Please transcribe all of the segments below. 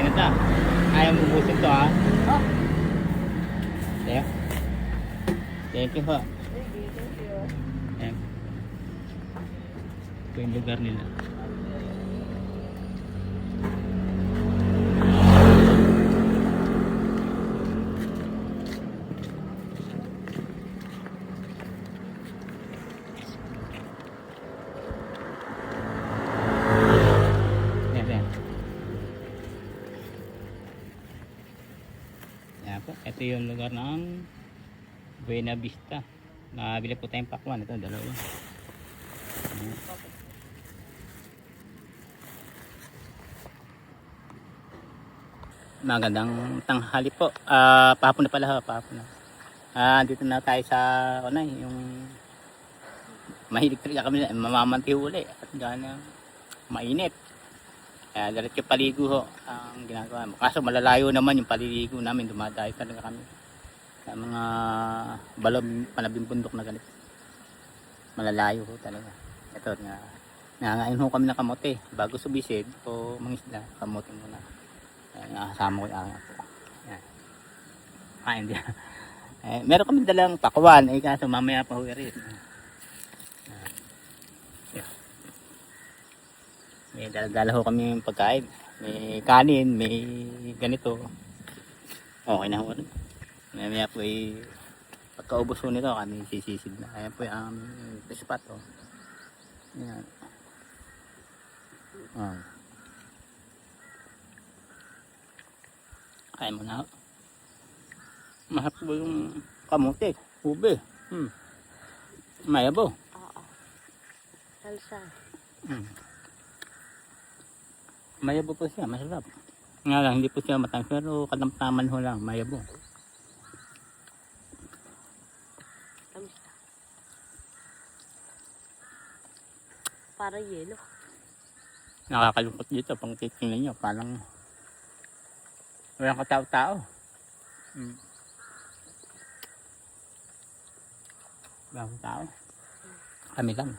Ganda. Ayaw mo ubusin to ha. Oh. Thank Thank you po. Thank you. Ayan. Ito yung lugar nila. Ayan, ayan. Ayan po. Ito yung lugar ng Buena Vista. Nabili po tayong pakwan. Ito, dalawa. Ayan. Magandang tanghali po. Pahapon na pala, pahapon na. Dito na tayo sa ano, yung mahilig talaga kami, mamamanti uli at gana mainit. Kaya diretso paligo ho ang ginagawa. Kaso malalayo naman yung paliligo namin, dumadayo talaga kami sa mga balong panabing bundok na ganito. Malalayo ho talaga. Ito nga, nangangain ho kami ng kamote bago subisid o mangisda, kamote muna. Nakasama ko yung aking apo. Yan. Hindi. Meron kami dalang pakwan. Kaso mamaya pa ho rin. May dala ho kami pagkain. May kanin, may ganito. Okay na ho rin. Mamaya po pagkaubos ho nito kami sisisid na. Ayan po yung spot. Yan. Kain mo na. Mahap po yung kamote, ube. Mayabo. Oo. Salsa. Mayabo po siya, masarap. Nga lang, hindi po siya matamis, pero katamtaman ho lang, mayabo. Tamis na. Para yelo. Nakakalungkot dito, pang titingnan nyo, parang walang katao-tao. Walang tao. Kami lang.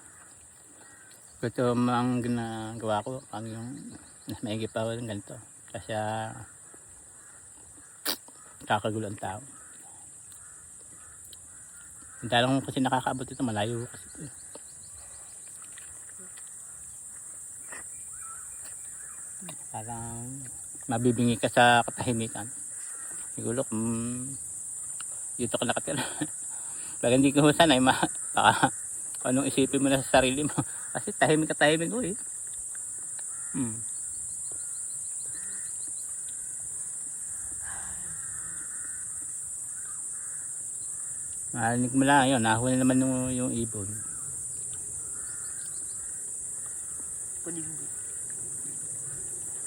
Ito ang ginagawa ko pag yung maigi pa rin ganito. Kasi kakagulo ang tao. Hindi lang kasi nakakaabot ito, malayo kasi ito. Parang mabibingi ka sa katahimikan. Siguro kung dito ka nakatira. Pag hindi ko sanay, baka anong isipin mo na sa sarili mo. Kasi tahimik ko eh. Marinig mo lang yun, nahuli naman yung ibon. Puligdi.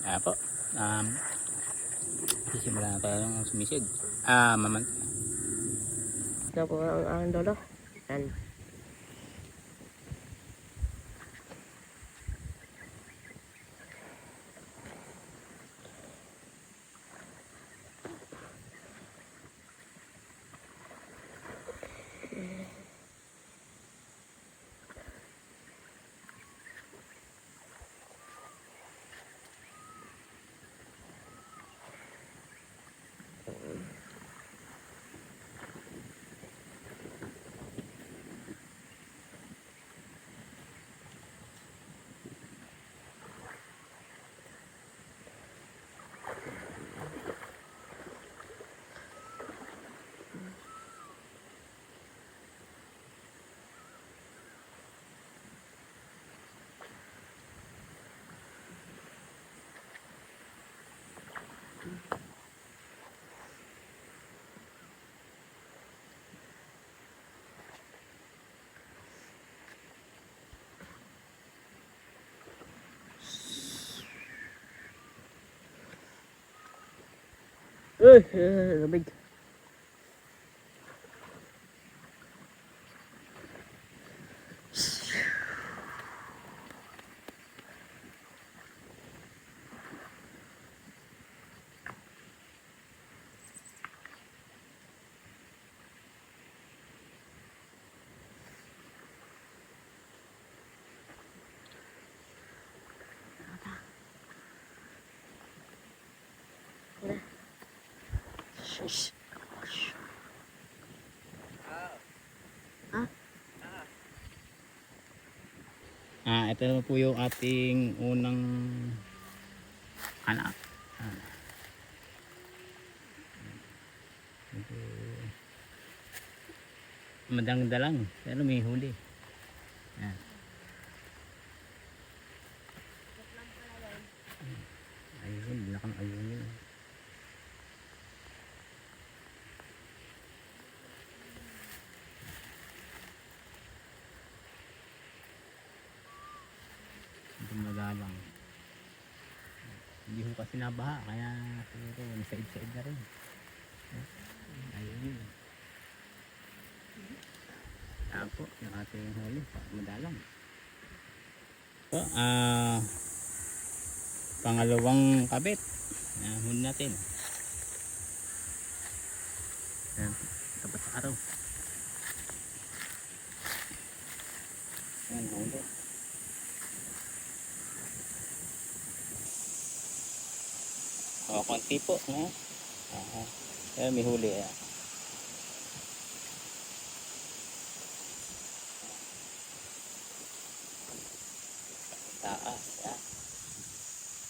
Kaya po, sisimula na tayong sumisid. Maman. Ito po ang lolo. Yan. Lamig. Ito na po yung ating unang anak. Ito, madangda lang pero may huli. Yan. Ayun, lakang ayun yun. Dumadalang. Hindi ko kasi nabaha kaya siguro nasaid-said na rin. Ayun yun. Yan po yung ating huli. Madalang. So, pangalawang kabit. Huli natin. Yan. Tapat sa araw. Yan, huli. Konti po. Pero may huli. Taas.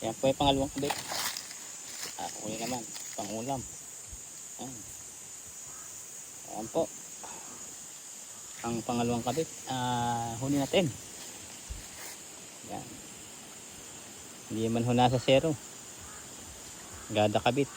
Yan po yung pangalawang kabit. Huli naman. Pangulam. Yan po. Ang pangalawang kabit. Huli natin. Yan. Hindi man ho nasa zero. Gada kabit.